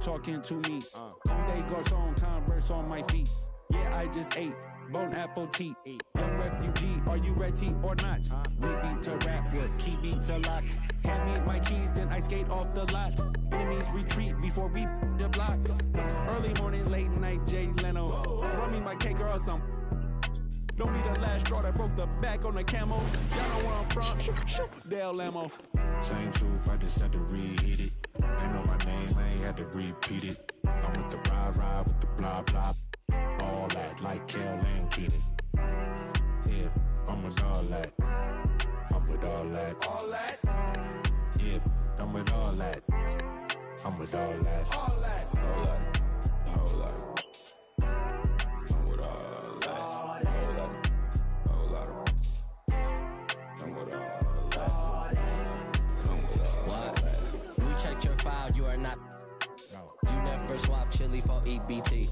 talking to me. Conde Garçon, Converse on my feet. Yeah, I just ate bone apple tea. Young refugee, are you ready or not? We beat to rap with key beat to lock. Hand me my keys, then I skate off the lot. Enemies retreat before we the block. Early morning, late night, Jay Leno. Run me my cake or else I'm. Don't be the last straw that broke the back on the camel. Y'all know where I'm from. Shoot, Dale Lamo. Same troop, I just had to reheat it. They know my name, I ain't had to repeat it. I'm with the ride with the blah blah. All that like Kel and Keaton. Yeah, I'm with all that. I'm with all that. All that? Yeah, I'm with all that. I'm with all that. All that. All that. All that. I'm with all that. All that. All that. I'm with all that. I'm with all that. We checked your file, you are not. No. You never swap chili for EBT.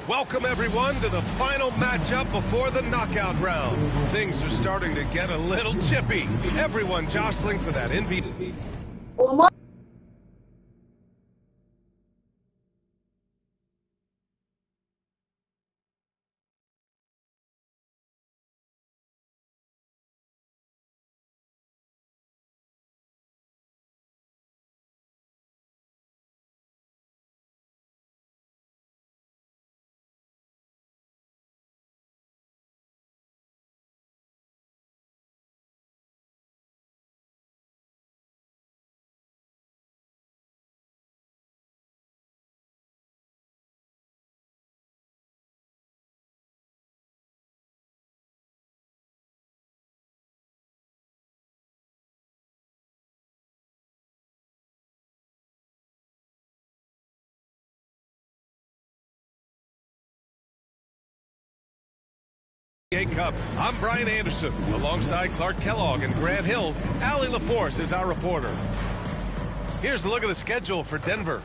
Welcome everyone to the final matchup before the knockout round. Things are starting to get a little chippy. Everyone jostling for that MVP. Cup. I'm Brian Anderson, alongside Clark Kellogg and Grant Hill. Allie LaForce is our reporter. Here's a look at the schedule for Denver.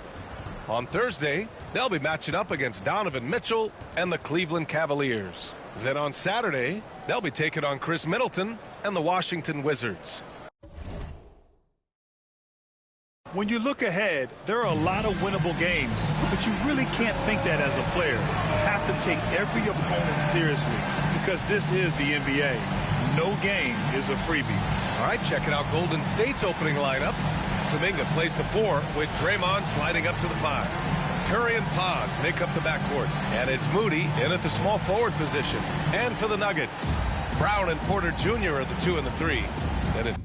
On Thursday, they'll be matching up against Donovan Mitchell and the Cleveland Cavaliers. Then on Saturday, they'll be taking on Chris Middleton and the Washington Wizards. When you look ahead, there are a lot of winnable games, but you really can't think that as a player. You have to take every opponent seriously because this is the NBA. No game is a freebie. All right, checking out Golden State's opening lineup. Kuminga plays the 4 with Draymond sliding up to the 5. Curry and Pods make up the backcourt, and it's Moody in at the small forward position. And for the Nuggets, Brown and Porter Jr. are the 2 and the 3. Then it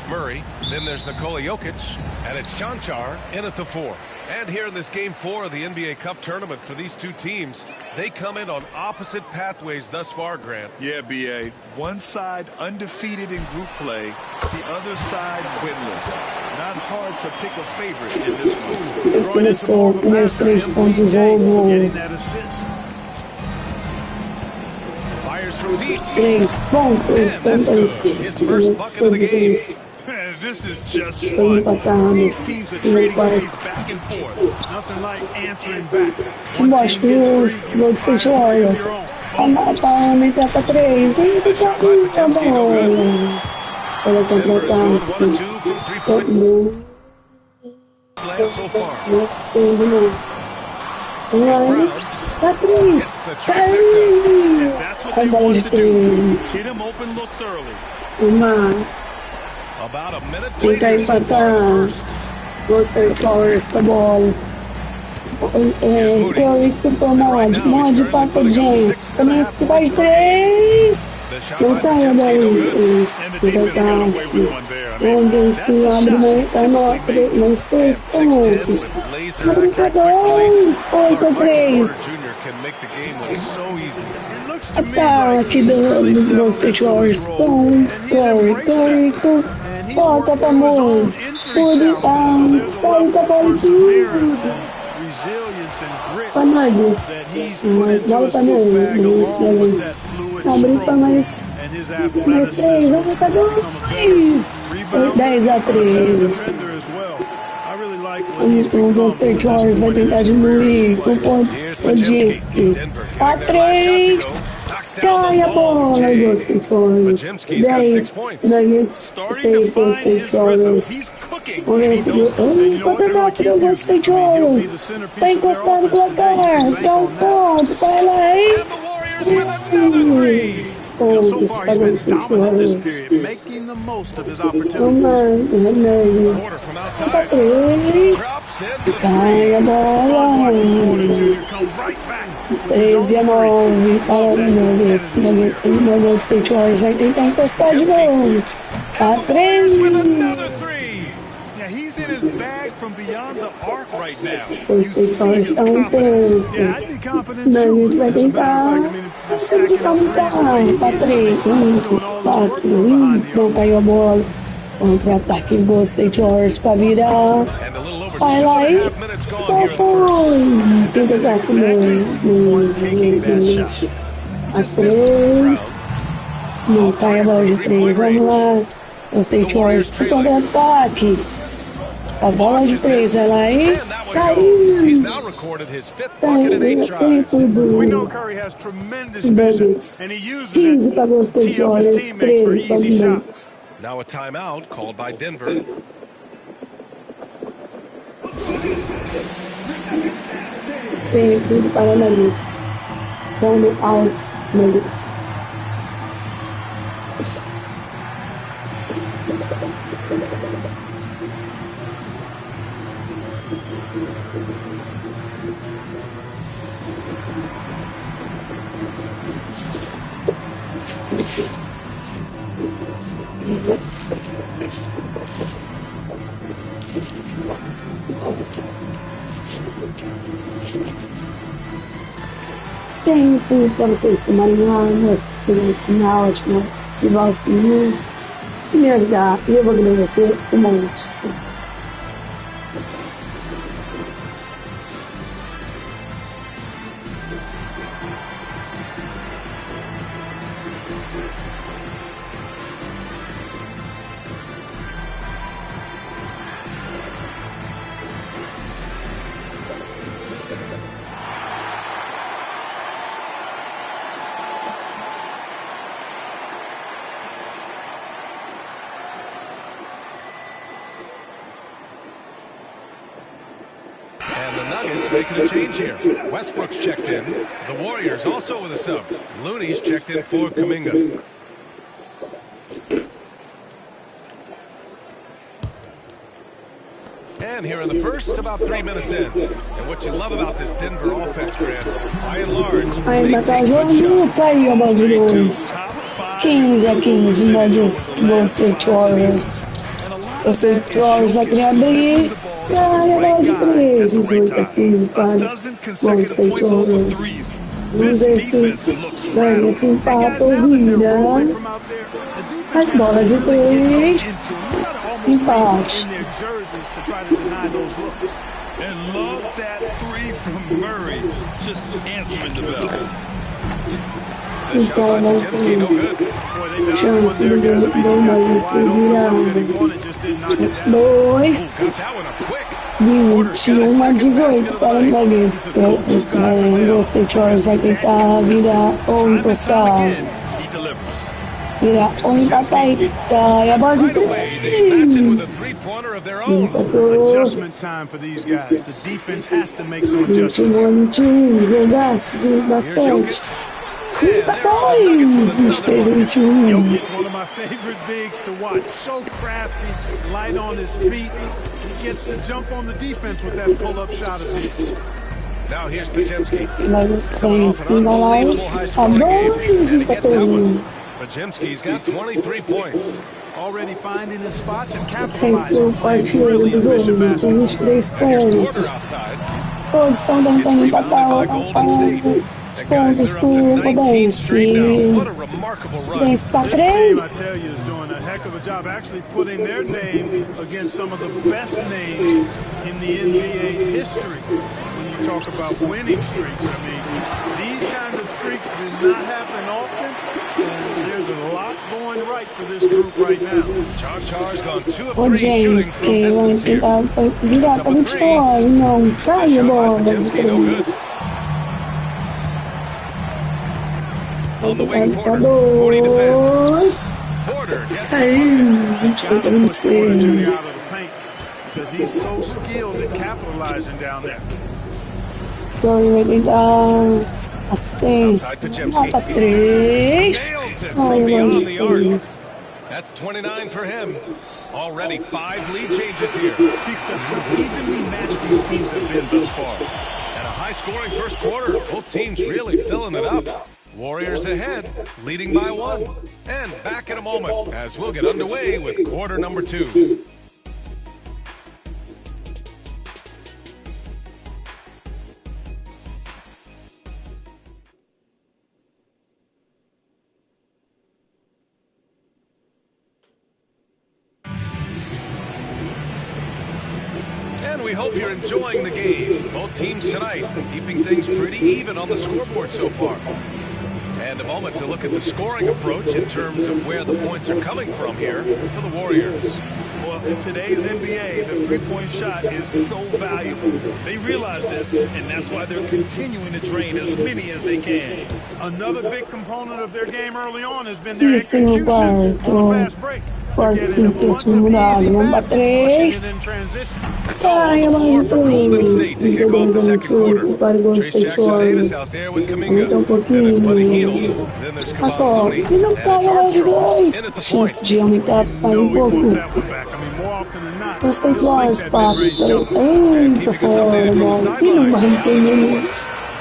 Murray, then there's Nikola Jokic, and it's Cancar in at the 4. And here in this Game 4 of the NBA Cup tournament for these two teams, they come in on opposite pathways thus far, Grant. Yeah, B.A. One side undefeated in group play, the other side winless. Not hard to pick a favorite in this one. Começou primeiros 3 pontos do jogo. Fires from deep. 3 pontos, tantas posições. This is just fun. These teams are trading ways back and forth. Nothing like answering back. Embaixo dos Golden State Warriors. Para aumentar para 3. E tá bom. Ela completar. Todo mundo. Para 3. A bola de 3. Hit him open looks early. Uma. About a minute Tenta played so far in the empatar. first. Los Flowers com a bola. Curry pro Mod para o James. Começa que vai 3. The shot Não by caiu Bajemski, daí. no good. Isso. And the Que defense got away with legal. one there. I mean, Onde that's se a abre shot tá typically made. nos 6 And 6'10" pontos. with laser accurate quick 32, release. Clark, 8 Michael Porter 3. Jr. can make the game look so easy. It looks to me like Ataque he's really dos settled Golden into Warriors his role, com and he's Curry. embraced Curry that. com And he's toca worked pra through his own Mod. injury Pode challenges, so sai there's com a a level bola of perseverance aqui. and resilience and grit Pra Nuggets. that he's put into Bola his pra book bag Nuggets. along with that fluid Abrir pra stroke mais. and his Mais 3, athleticism. vamos pra 2. 10 a 3. O Golden Warriors vai tentar diminuir com o Disque. A 3. Cai a bola, Golden Warriors. 10. Nuggets. 6 Golden Warriors. Vamos ver se o contra-ataque do Golden Warriors. Tá encostado pro placar. Tá um ponto. Vai lá, hein? Pontos para o Golden Warriors. Making the most of his opportunities. Porter from outside. Tá 3. Drops in. Cai a bola. 13 a 9 para o Nuggets. O Golden Warriors vai tentar encostar de novo. Tá 3. Yeah, he's in his bag from beyond the arc right now. Os Warriors estão um ponto. Yeah, I'd be confident Nuggets too. vai As a matter tentar. of fact, I mean, Sempre aumentar. Tá 3. 4. Não caiu a bola. Contra-ataque Golden Warriors para virar. And a little over Vai lá, hein? 2.5 minutes gone Qual here in the first. foi? This is exactly taking that shot. A 3. Não cai a bola de 3. Vamos lá. Os Warriors pro contra-ataque. A bola de 3 vai lá, hein? And that one goes. He's Caiu. now recorded his 5th bucket in 8 tries. We know Curry has tremendous vision, Nuggets. and he uses 15 it para to os tee up his Warriors. teammates for 13 para easy os shots. Nuggets. Now a timeout called by Denver. Tempo para Nuggets. Dando out Nuggets. Tempo para vocês tomarem água, assistirem o final de Voz News e me ajudar. E eu vou agradecer um monte. And the Nuggets making a change here. Westbrook's checked in. The Warriors also with a sub. Looney's checked in for Kuminga. And here in the first, about 3 minutes in. And what you love about this Denver offense, Grant, by and large, Aí they matar take o good jogo, shots. caiu a bola de 2. 15 a 15, Nuggets, Golden Warriors. Golden Warriors vai querer abrir. Cai a bola de 3. 18 a 15 para Golden Warriors. Vamos ver se Nuggets empata ou vira. A bola de 3. Empate. And love that three from Murray, just answering the bell. The shot by Bajemski, no good. Boy, they down Chance one there, guys. I do mean, he got Nuggets wide open virar. that he wanted, just didn't knock it down. 2. Got that one up quick. 21 a 18 para Nuggets. Golden Warriors vai tentar virar ou encostar. Again, he delivers. Virar ou empatar e cai a bola de Right away, they match it with a 3. three-pointer of their own. Empatou. Adjustment time for these guys. The defense has to make some adjustments. 21 a 21. Jogaço de Here's basquete. Jokic. Jokic, one of my favorite bigs to watch. So crafty, light on his feet. He gets the jump on the defense with that pull-up shot of his. Now here's Pajemski. Unbelievable high-scoring game, and he gets that one. Pajemski's got 23 points. Already finding his spots and capitalizing. Really efficient basketball. And here's Porter outside. It's rebounded by Golden State. And guys, they're up to 19 straight now. What a remarkable run. This team, I tell you, is doing a heck of a job actually putting their name against some of the best names in the NBA's history. When you talk about winning streaks, I mean, these kind of streaks do not happen often, and there's a lot going right for this group right now. John Char's gone 2 of 3 shooting from distance here. Up a 3. Shot by Pajemski, no good. On the wing, Porter. Moody defends. Porter gets the because he's so skilled at capitalizing down there. Outside Pajemski. Nails it from beyond the arc. That's 29 for him. Already 5 lead changes here. Speaks to how evenly matched these teams have been thus far. And a high-scoring first quarter. Both teams really filling it up. Warriors ahead, leading by 1. And back in a moment as we'll get underway with quarter number 2. And we hope you're enjoying the game. Both teams tonight keeping things pretty even on the scoreboard so far. And a moment to look at the scoring approach in terms of where the points are coming from here for the Warriors. Well, in today's NBA, the three-point shot is so valuable. They realize this, and that's why they're continuing to drain as many as they can. Another big component of their game early on has been their execution on the fast break. Getting a bunch of easy baskets, pushing it in transition. It's all on the floor for Golden State to kick off the second quarter. Trace Jackson-Davis out there with Kuminga. Then it's Buddy Hield. Then there's Kavon Looney. And it's Armstrong in at the point. No, he wants that one back. I mean, more often than not, he'll sink that mid-range jumper. And keeping us updated from the sideline, Allie LaForce.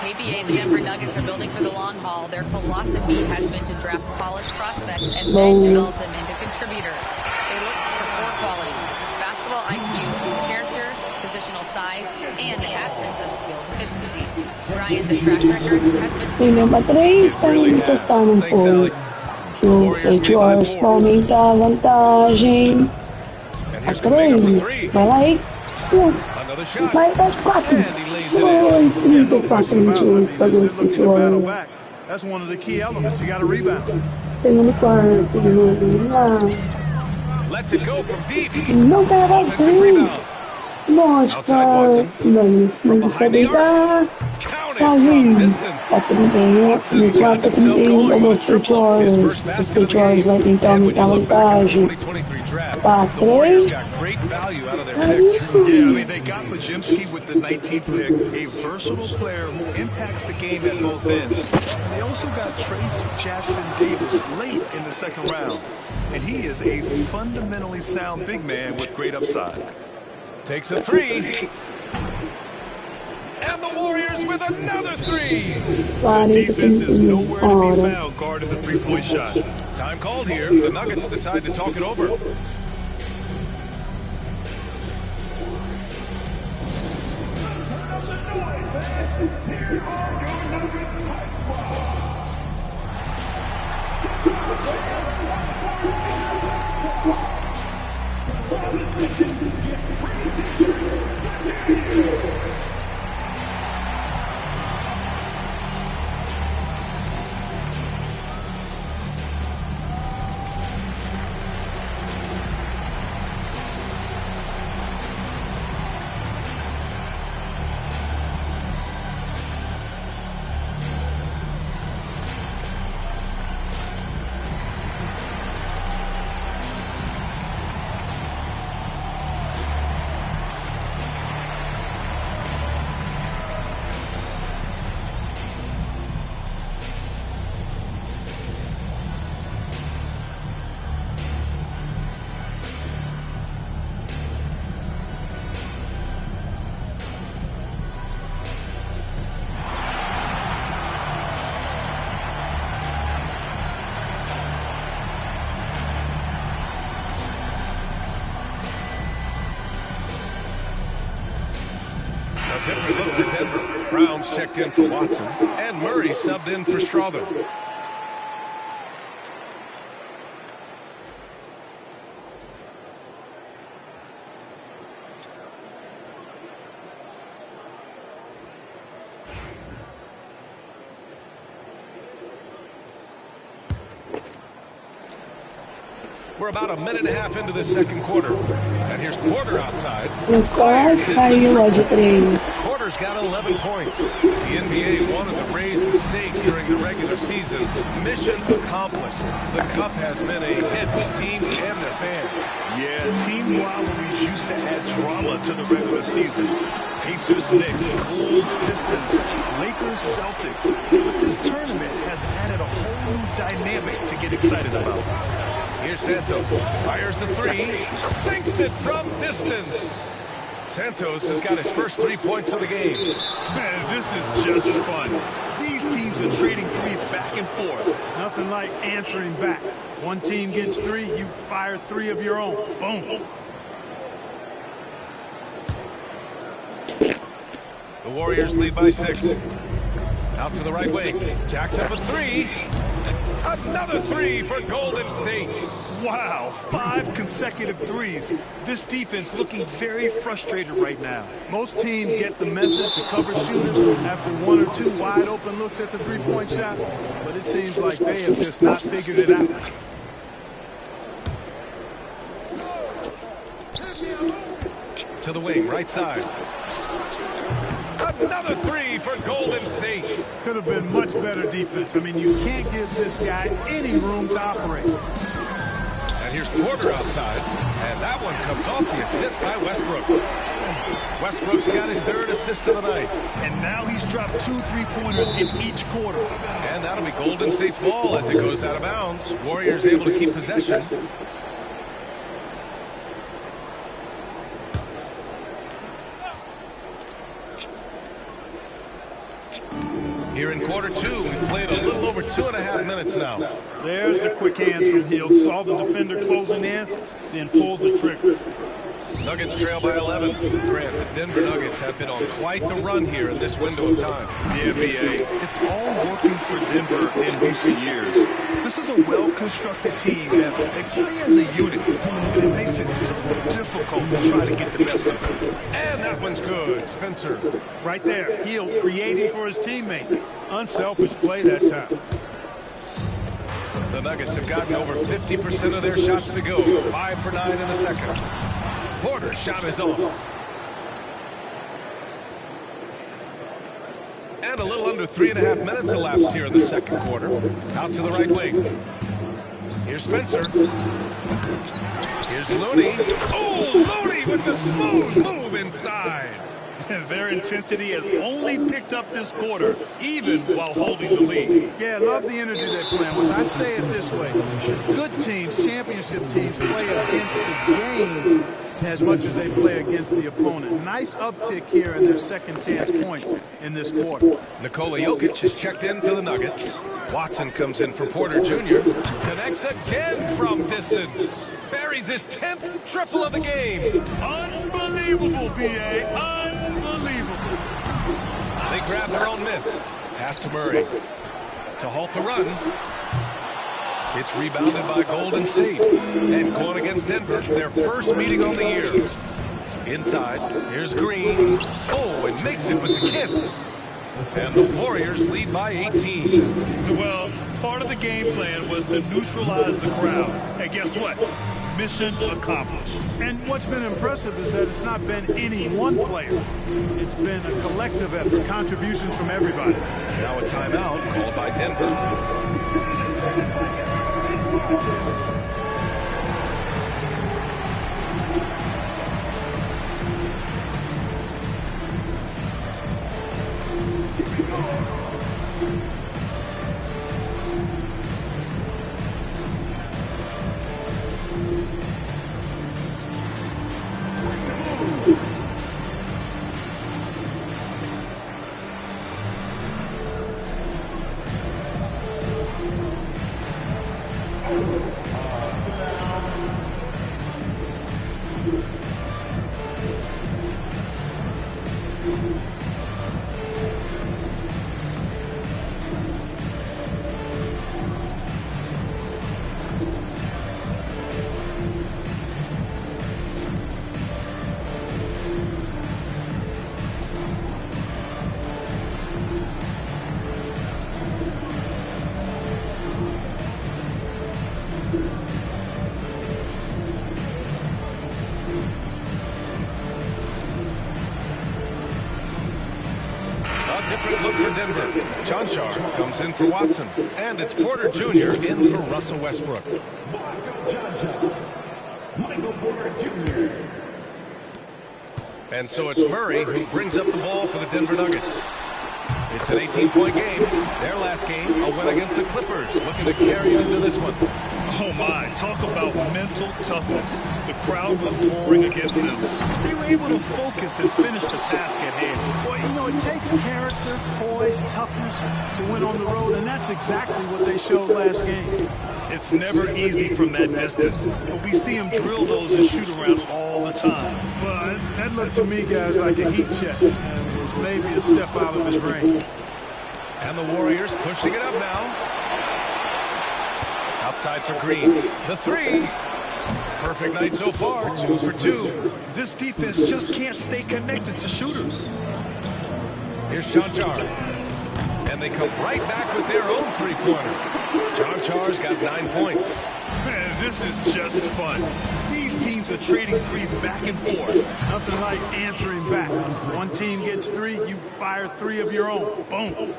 KBA, the Denver Nuggets are building for the long haul. Their philosophy has been to draft polished prospects and then develop them into contributors. They look for 4 qualities: basketball IQ, character, positional size, and the absence of skill deficiencies. Brian, the track record has been... Really has. Thanks, Allie. Warriors lead by 4. And here's Kuminga for 3. Another shot. And he lays it in. No question about it. They're looking to battle back. That's one of the key elements. You got to rebound. Lets it go from deep. Offensive rebound. Outside Watson. From behind the arc. Count it from distance. Watson got himself going with a triple. His first basket of the game. And when you look back at the 2023 draft, the Warriors got great value out of their picks. Yeah, I mean, they got Pajemski with the 19th pick, a versatile player who impacts the game at both ends. They also got Trace Jackson-Davis late in the second round, and he is a fundamentally sound big man with great upside. Takes a 3. And the Warriors with another 3. The defense is nowhere to be found guarding the three-point shot. Time called here. The Nuggets decide to talk it over. Different look for Denver. Brown's checked in for Watson, and Murray subbed in for Strother. We're about a minute and a half into the second quarter. And here's Porter outside. Caiu de 3. Porter's got 11 points. The NBA wanted to raise the stakes during the regular season. Mission accomplished. The cup has been a hit with teams and their fans. Yeah, team rivalries used to add drama to the regular season. Pacers, Knicks, Bulls, Pistons, Lakers, Celtics. But this tournament has added a whole new dynamic to get excited about. Here's Santos. Fires the three. Sinks it from distance. Santos has got his first 3 points of the game. Man, this is just fun. These teams are trading threes back and forth. Nothing like answering back. One team gets 3, you fire 3 of your own. Boom. The Warriors lead by 6. Out to the right wing. Jackson for 3. Another 3 for Golden State. Wow, 5 consecutive threes. This defense looking very frustrated right now. Most teams get the message to cover shooters after 1 or 2 wide open looks at the three-point shot, but it seems like they have just not figured it out. To the wing, right side. Another 3 for Golden State. Could have been much better defense. I mean, you can't give this guy any room to operate. And here's Porter outside. And that one comes off the assist by Westbrook. Westbrook's got his 3rd assist of the night. And now he's dropped 2 3-pointers in each quarter. And that'll be Golden State's ball as it goes out of bounds. Warriors able to keep possession. Here in quarter 2, we played a little over 2.5 minutes now. There's the quick hands from Hield. Saw the defender closing in, then pulled the trigger. Nuggets trail by 11. Grant, the Denver Nuggets have been on quite the run here in this window of time. The NBA, it's all working for Denver in recent years. This is a well-constructed team that they play as a unit, and it makes it so difficult to try to get the best of them. And that one's good. Spencer. Right there, Hield creating for his teammate. Unselfish play that time. The Nuggets have gotten over 50% of their shots to go. 5 for 9 in the second. Porter's shot is off. And a little under 3.5 minutes elapsed here in the second quarter. Out to the right wing. Here's Spencer. Here's Looney. Oh, Looney with the smooth move inside. Their intensity has only picked up this quarter, even while holding the lead. Yeah, love the energy they're playing with. I say it this way. Good teams, championship teams, play against the game as much as they play against the opponent. Nice uptick here in their second chance points in this quarter. Nikola Jokic has checked in for the Nuggets. Watson comes in for Porter Jr. Connects again from distance. Buries his 10th triple of the game. Unbelievable, B.A. Unbelievable. They grab their own miss. Pass to Murray. To halt the run. It's rebounded by Golden State. And going against Denver, their first meeting on the year. Inside, here's Green. Oh, and makes it with the kiss. And the Warriors lead by 18. Well, part of the game plan was to neutralize the crowd. And guess what? Mission accomplished. And what's been impressive is that it's not been any one player. It's been a collective effort, contributions from everybody. Now a timeout called by Denver. different look for Denver. Chanchar comes in for Watson. And it's Porter Jr. in for Russell Westbrook. Michael Porter Jr. And so it's Murray who brings up the ball for the Denver Nuggets. It's an 18-point game. Their last game, a win against the Clippers. Looking to carry into this one. Oh, my. Talk about mental toughness. The crowd was roaring against them. They were able to focus and finish the task at hand. Well, you know, it takes character, poise, toughness to win on the road, and that's exactly what they showed last game. It's never easy from that distance, but we see him drill those and shoot around all the time. But that looked to me, guys, like a heat check, and maybe a step out of his range. And the Warriors pushing it up now. Outside for Green. The three. Perfect night so far, 2 for 2. This defense just can't stay connected to shooters. Here's Chanchar. And they come right back with their own three-pointer. Chanchar's got 9 points. Man, this is just fun. These teams are trading threes back and forth. Nothing like answering back. One team gets 3, you fire 3 of your own. Boom.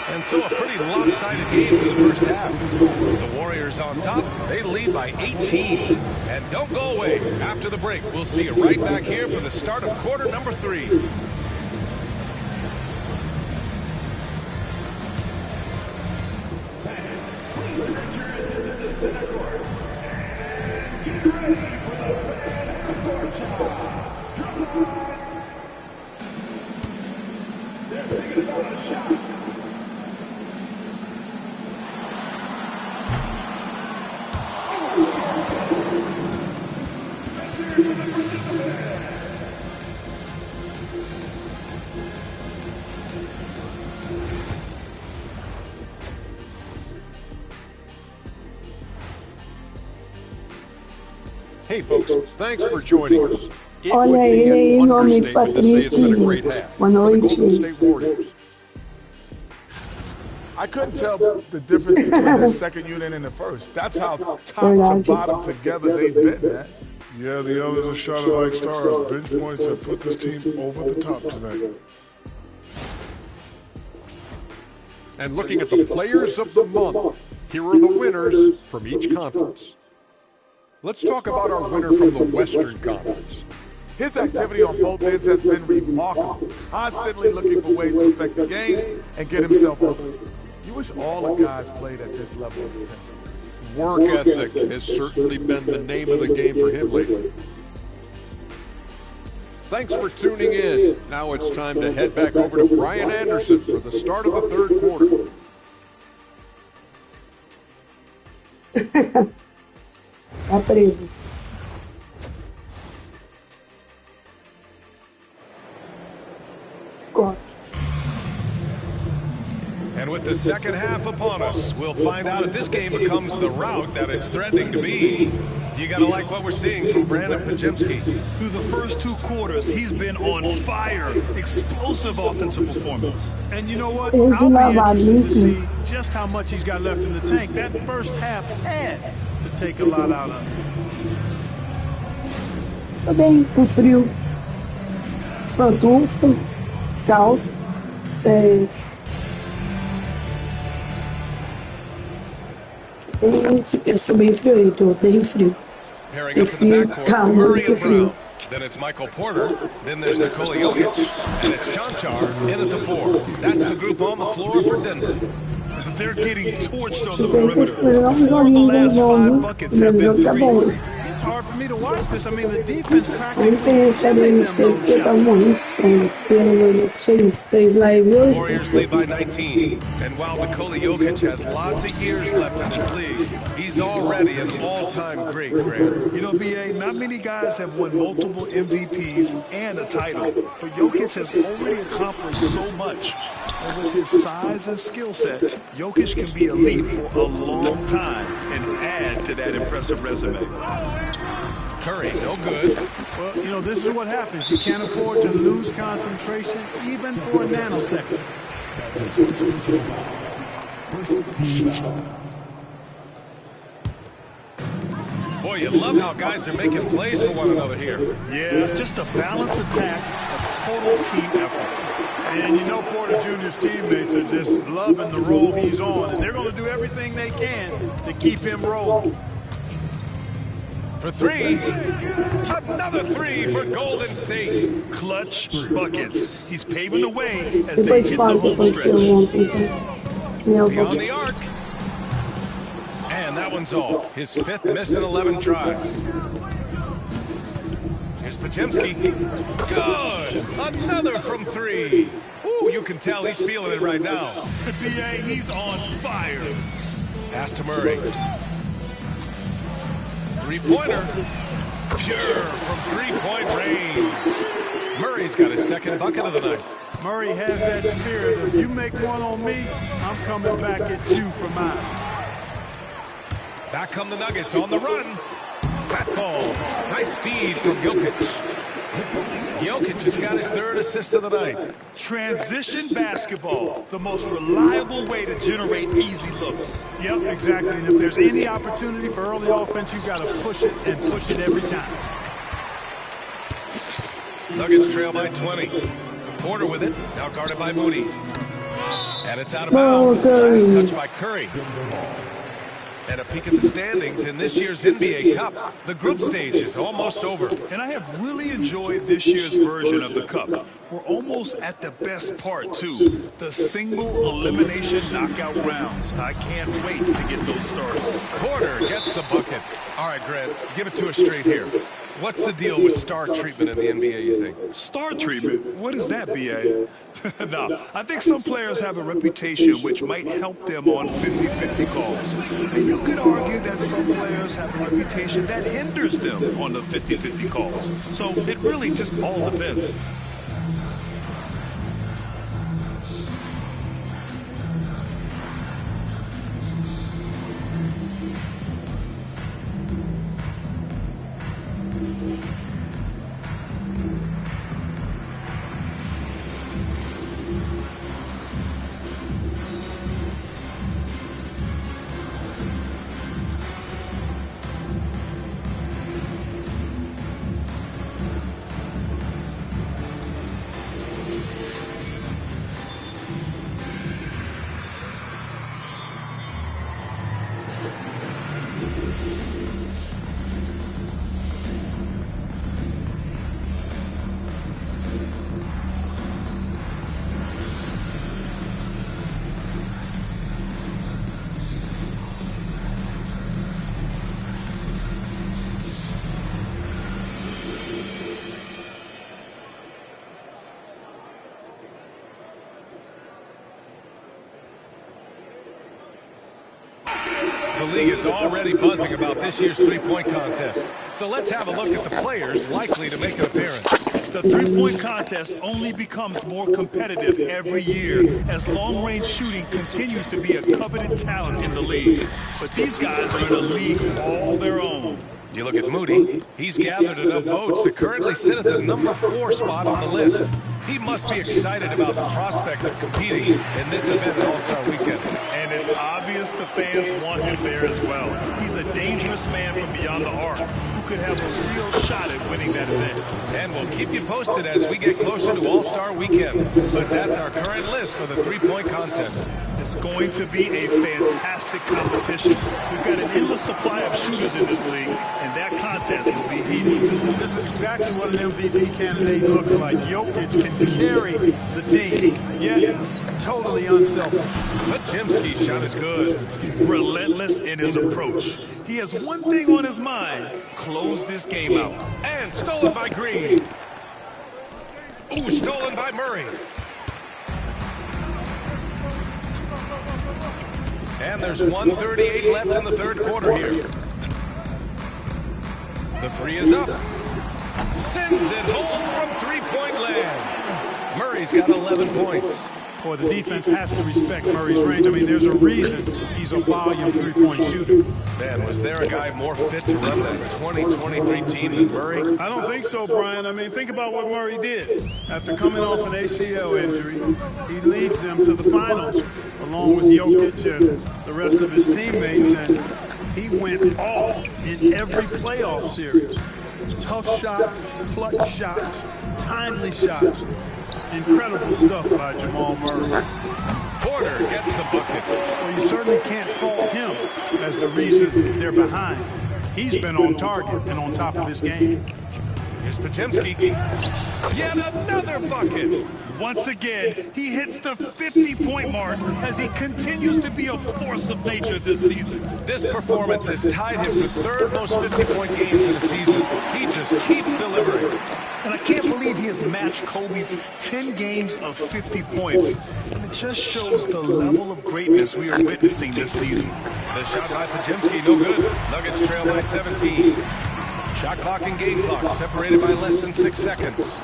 And so a pretty lopsided game for the first half. The Warriors on top. They lead by 18. And don't go away. After the break, we'll see you right back here for the start of quarter number 3. Hey folks, thanks for joining us. It Olha would be ele aí, an meu amigo understatement to say it's been a great Patrick. half Boa for the Golden noite. State Warriors. I couldn't tell the difference between the second unit and the first. That's how top to bottom together they've been, man. Yeah, the others are shining like stars. Bench points have put this team over the top tonight. And looking at the players of the month, here are the winners from each conference. Let's talk about our winner from the Western Conference. His activity on both ends has been remarkable, constantly looking for ways to affect the game and get himself open. You wish all the guys played at this level of intensity. Work ethic has certainly been the name of the game for him lately. Thanks for tuning in. Now it's time to head back over to Brian Anderson for the start of the third quarter. Tá preso. Corre. And with the second half upon us, we'll find out if this game becomes the rout that it's threatening to be. You got to like what we're seeing from Brandon Pajemski. Through the first 2 quarters, he's been on fire. Explosive offensive performance. And you know what? Eles I'll be lavaram interested to isso. see just how much he's got left in the tank. That first half had to take a lot out of him. Tá bem, com frio. Pantufa, calça. Eu sou bem friorento, eu odeio frio. Pairing up in the backcourt, Murray and Brown. Then it's Michael Porter. Then there's Nikola Jokic. And it's Chanchar in at the 4. That's the group on the floor for Denver. They're getting torched on the Tem que perimeter. esperar um 4 of the joguinho last 5 bom, buckets mas have o jogo been tá bom. threes. It's hard for me to watch this. I mean, the defense Não practically tem giving them não sei no porque tá shot. morrendo de sono. Pelo amor de Deus, fez live hoje. Warriors lead by 19. And while Nikola Jokic has lots of years left in this league, he's already an all-time great, Grant. You know, B.A., not many guys have won multiple MVPs and a title, but Jokic has already accomplished so much. And with his size and skill set, Jokic can be elite for a long time and add to that impressive resume. Curry, no good. Well, you know, this is what happens. You can't afford to lose concentration even for a nanosecond. Boy, you love how guys are making plays for one another here. Yeah, just a balanced attack, a total team effort. And you know Porter Jr.'s teammates are just loving the role he's on, and they're going to do everything they can to keep him rolling. For three, another three for Golden State. Clutch buckets. He's paving the way as they Depois hit the falo, home depois se eu stretch. ontem, então. Meu Beyond avô. the arc. And that one's off. His fifth miss in 11 tries. Here's Pajemski. Good. Another from three. Ooh, you can tell he's feeling it right now. B.A., he's on fire. Pass to Murray. Three-pointer. Pure from three-point range. Murray's got his second bucket of the night. Murray has that spirit of, you make one on me, I'm coming back at you for mine. Back come the Nuggets on the run. That falls. Nice feed from Jokic. Jokic has got his third assist of the night. Transition basketball, the most reliable way to generate easy looks. Yep, exactly. And if there's any opportunity for early offense, you've got to push it and push it every time. Nuggets trail by 20. Porter with it, now guarded by Moody. And it's out of bounds. Last touch by Curry. And a peek at the standings in this year's NBA Cup. The group stage is almost over. And I have really enjoyed this year's version of the Cup. We're almost at the best part, too. The single elimination knockout rounds. I can't wait to get those started. Porter gets the buckets. All right, Grant, give it to us straight here. What's the deal with star treatment in the NBA, you think? Star treatment? What is that, B.A.? No, I think some players have a reputation which might help them on 50-50 calls. And you could argue that some players have a reputation that hinders them on the 50-50 calls. So it really just all depends. The league is already buzzing about this year's three-point contest. So let's have a look at the players likely to make an appearance. The three-point contest only becomes more competitive every year as long-range shooting continues to be a coveted talent in the league. But these guys are in a league all their own. You look at Moody, he's gathered enough votes to currently sit at the number 4 spot on the list. He must be excited about the prospect of competing in this event All-Star Weekend. And it's obvious the fans want him there as well. He's a dangerous man from beyond the arc who could have a real shot at winning that event. And we'll keep you posted as we get closer to All-Star Weekend. But that's our current list for the three-point contest. It's going to be a fantastic competition. We've got an endless supply of shooters in this league, and that contest will be heated. This is exactly what an MVP candidate looks like. Jokic can carry the team, yet totally unselfish. Pajemski's shot is good. Relentless in his approach. He has one thing on his mind: close this game out. And stolen by Green. Ooh, stolen by Murray. And there's 1:38 left in the third quarter here. The three is up. Sends it home from three-point land. Murray's got 11 points. Boy, the defense has to respect Murray's range. I mean, there's a reason he's a volume three-point shooter. Man, was there a guy more fit to run that 2023 team than Murray? I don't think so, Brian. I mean, think about what Murray did. After coming off an ACL injury, he leads them to the finals, along with Jokic and the rest of his teammates, and he went off in every playoff series. Tough shots, clutch shots, timely shots. Incredible stuff by Jamal Murray. Porter gets the bucket. Well, you certainly can't fault him as the reason they're behind. He's been on target and on top of his game. Here's Podziemski. Yet another bucket. Once again, he hits the 50-point mark as he continues to be a force of nature this season. This performance has tied him for third most 50-point games in the season. He just keeps delivering. And I can't believe he has matched Kobe's 10 games of 50 points. And it just shows the level of greatness we are witnessing this season. The shot by Podziemski, no good. Nuggets trail by 17. Shot clock and game clock separated by less than 6 seconds.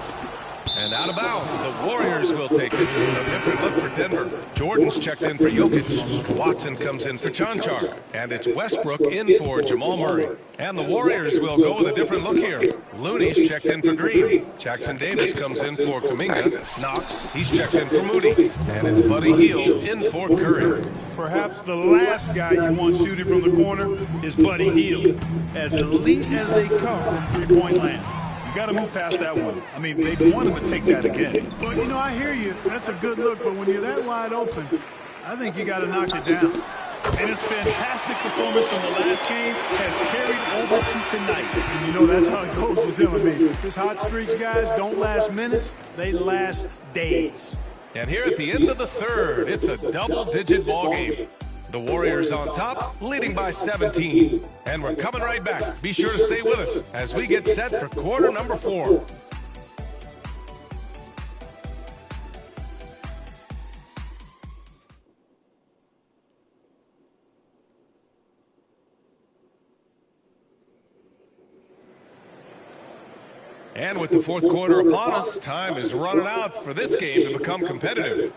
And out of bounds, the Warriors will take it. A different look for Denver. Jordan's checked in for Jokic. Watson comes in for Chanchar. And it's Westbrook in for Jamal Murray. And the Warriors will go with a different look here. Looney's checked in for Green. Jackson Davis comes in for Kuminga. Knox, he's checked in for Moody. And it's Buddy Hield in for Curry. Perhaps the last guy you want shooting from the corner is Buddy Hield. As elite as they come from three-point land. Got to move past that one. I mean, they want him to take that again. But, you know, I hear you. That's a good look. But when you're that wide open, I think you got to knock it down. And his fantastic performance from the last game has carried over to tonight. And, you know, that's how it goes with him. I mean, his hot streaks, guys, don't last minutes. They last days. And here at the end of the third, it's a double-digit ball game. The Warriors on top, leading by 17. And we're coming right back. Be sure to stay with us as we get set for quarter number 4. And with the fourth quarter upon us, time is running out for this game to become competitive.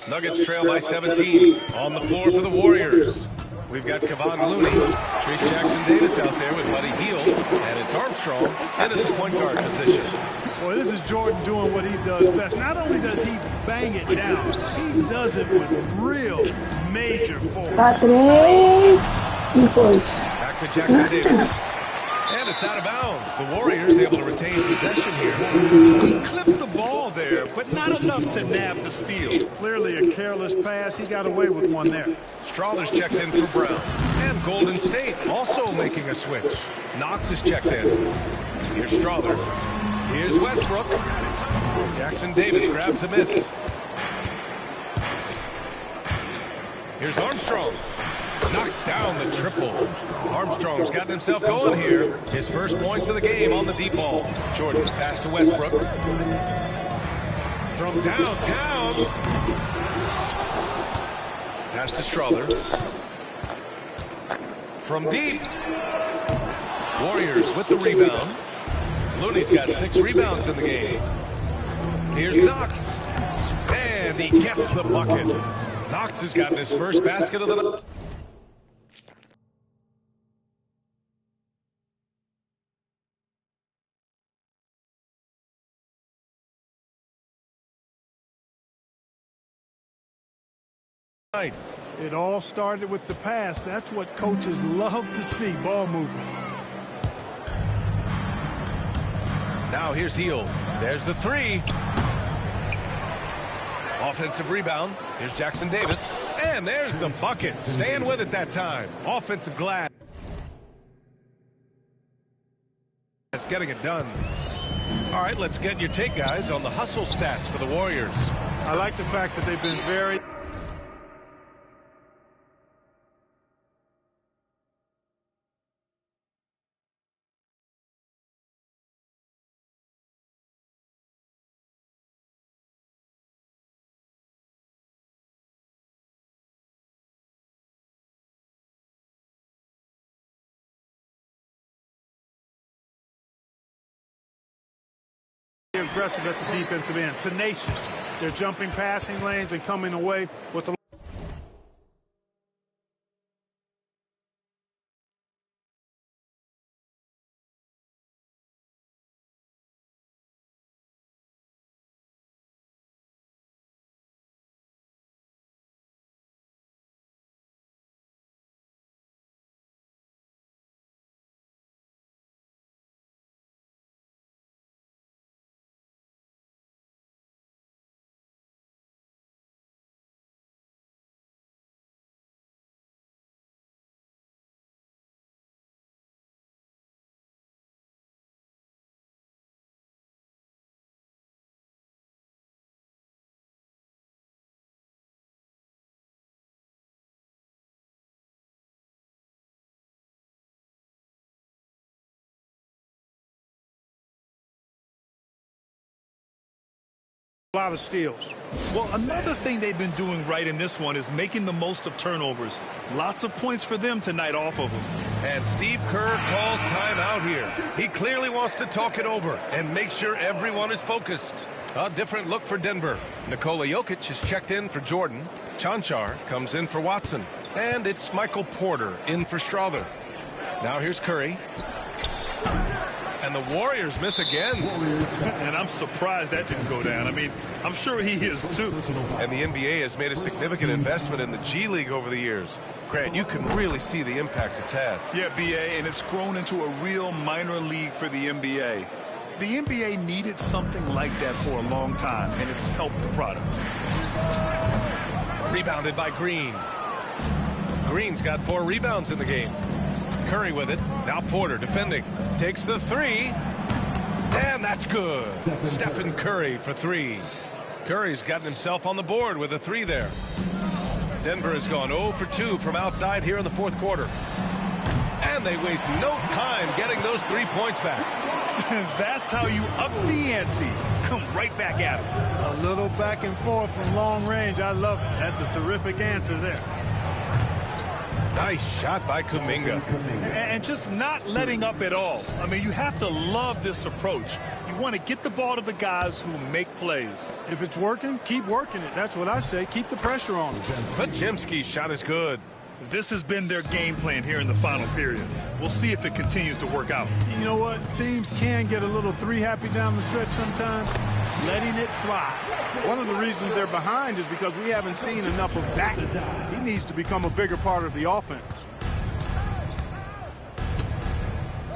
Nuggets trail by 17. On the floor for the Warriors. We've got Kevon Looney, Trace Jackson Davis out there with Buddy Hield, and it's Armstrong in at the point guard position. Boy, this is Jordan doing what he does best. Not only does he bang it down, he does it with real major force. Tá 3 e foi. Back to Jackson Davis. And it's out of bounds. The Warriors able to retain possession here. He clipped the ball there, but not enough to nab the steal. Clearly a careless pass. He got away with one there. Strawler's checked in for Brown. And Golden State also making a switch. Knox is checked in. Here's Strawler. Here's Westbrook. Jackson Davis grabs a miss. Here's Armstrong. Knocks down the triple. Armstrong's gotten himself going here. His first points of the game on the deep ball. Jordan pass to Westbrook. From downtown. Pass to Strawler. From deep. Warriors with the rebound. Looney's got 6 rebounds in the game. Here's Knox. And he gets the bucket. Knox has gotten his first basket of the night. It all started with the pass. That's what coaches love to see, ball movement. Now here's Hield. There's the 3. Offensive rebound. Here's Jackson Davis. And there's the bucket. Staying with it that time. Offensive glass. That's getting it done. All right, let's get your take, guys, on the hustle stats for the Warriors. I like the fact that they've been very aggressive at the defensive end, tenacious. They're jumping passing lanes and coming away with the A lot of steals. Well, another thing they've been doing right in this one is making the most of turnovers. Lots of points for them tonight off of them. And Steve Kerr calls timeout here. He clearly wants to talk it over and make sure everyone is focused. A different look for Denver. Nikola Jokic is checked in for Jordan. Chanchar comes in for Watson. And it's Michael Porter in for Strother. Now here's Curry. And the Warriors miss again. And I'm surprised that didn't go down. I mean, I'm sure he is too. And the NBA has made a significant investment in the G League over the years. Grant, you can really see the impact it's had. Yeah, BA, and it's grown into a real minor league for the NBA. The NBA needed something like that for a long time, and it's helped the product. Rebounded by Green. Green's got 4 rebounds in the game. Curry with it. Now Porter defending. Takes the 3. And that's good. Stephen Curry for 3. Curry's gotten himself on the board with a 3 there. Denver has gone 0 for 2 from outside here in the fourth quarter. And they waste no time getting those 3 points back. That's how you up the ante. Come right back at it. A little back and forth from long range. I love it. That's a terrific answer there. Nice shot by Kuminga. And just not letting up at all. I mean, you have to love this approach. You want to get the ball to the guys who make plays. If it's working, keep working it. That's what I say. Keep the pressure on. Podziemski's shot is good. This has been their game plan here in the final period. We'll see if it continues to work out. You know what? Teams can get a little 3-happy down the stretch sometimes. Letting it fly. One of the reasons they're behind is because we haven't seen enough of that. He needs to become a bigger part of the offense.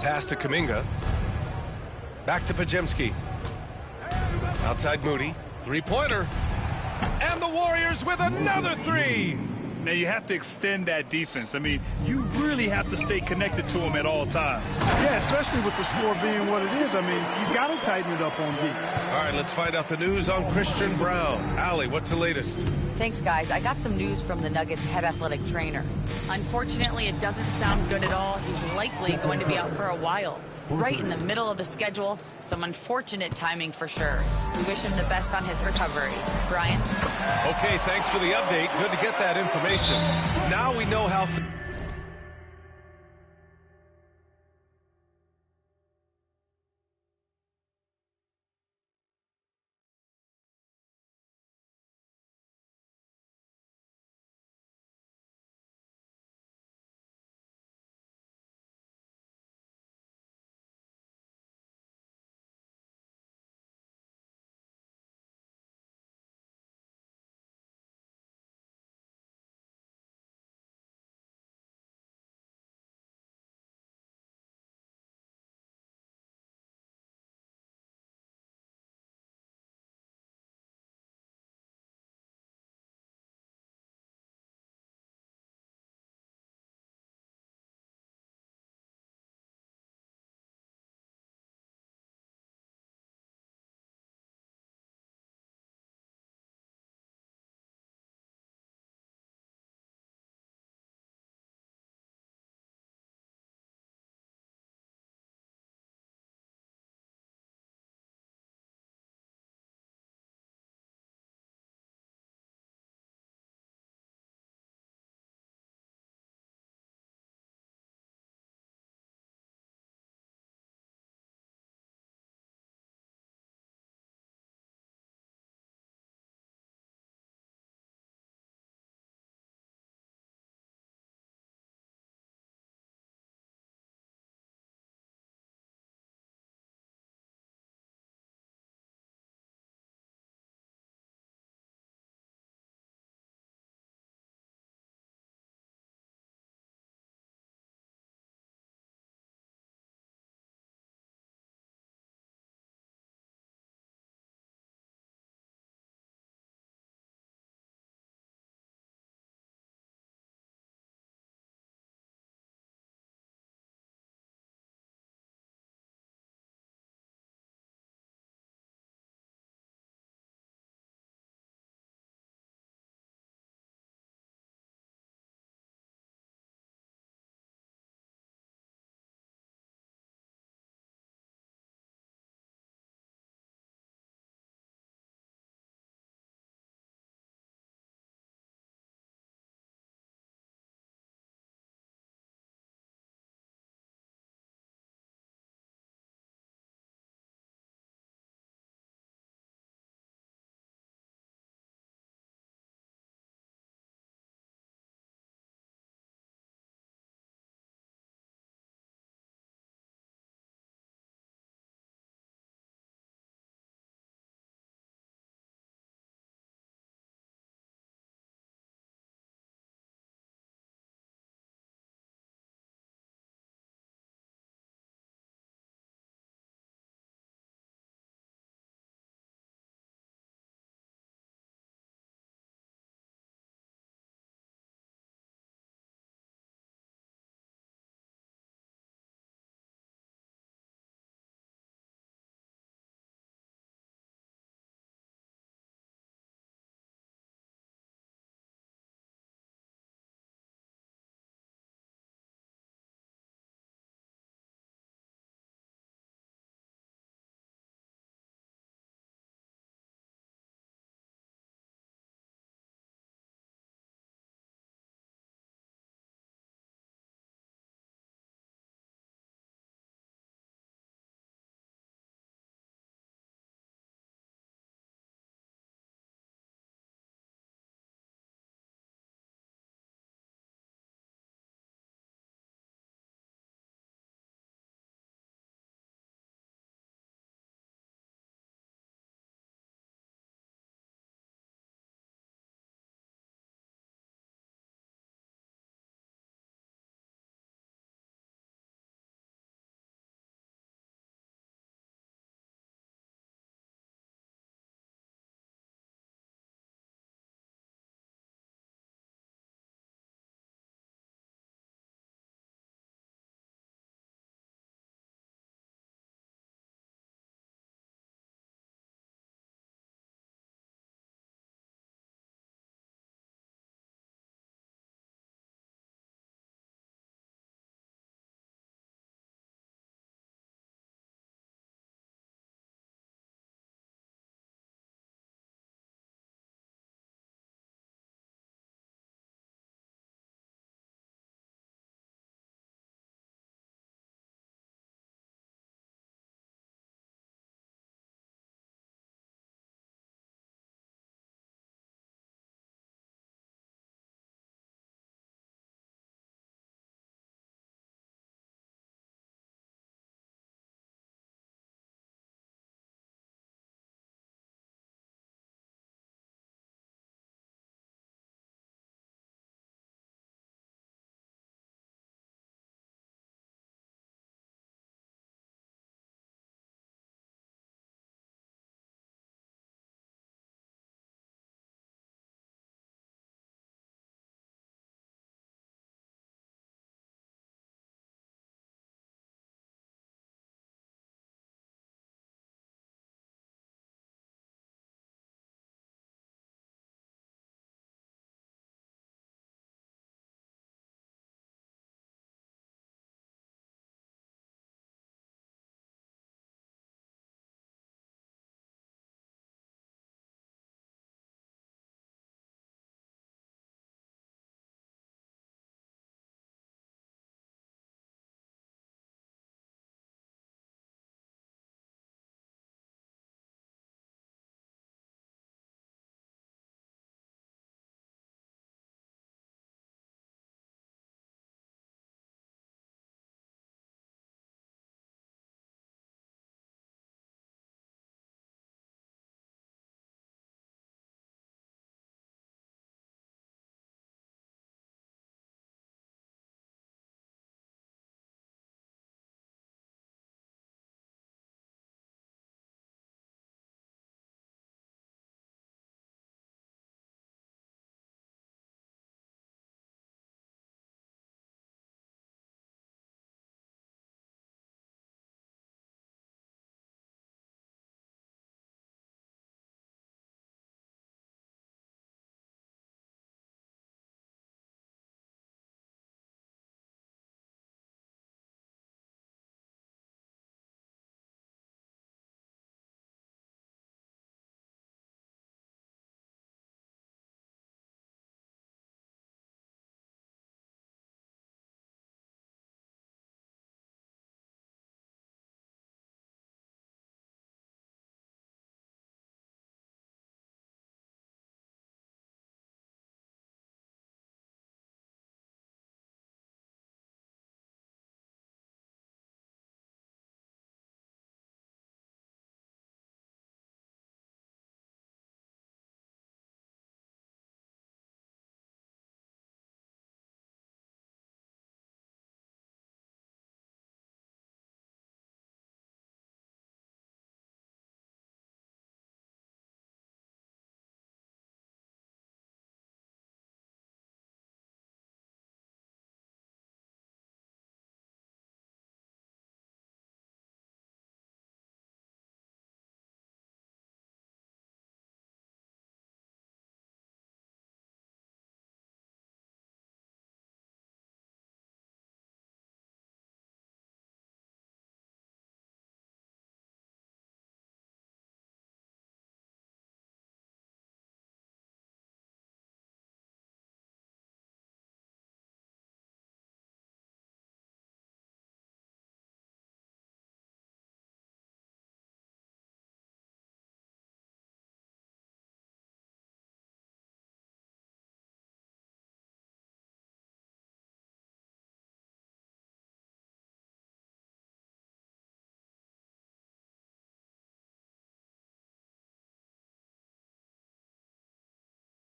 Pass to Kuminga. Back to Podziemski. Outside Moody. 3-pointer. And the Warriors with another 3. Now, you have to extend that defense. I mean, you really have to stay connected to them at all times. Yeah, especially with the score being what it is. I mean, you got to tighten it up on defense. All right, let's find out the news on Christian Brown. Allie, what's the latest? Thanks, guys. I got some news from the Nuggets head athletic trainer. Unfortunately, it doesn't sound good at all. He's likely going to be out for a while. Right in the middle of the schedule. Some unfortunate timing for sure. We wish him the best on his recovery. Brian? Okay, thanks for the update. Good to get that information. Now we know how...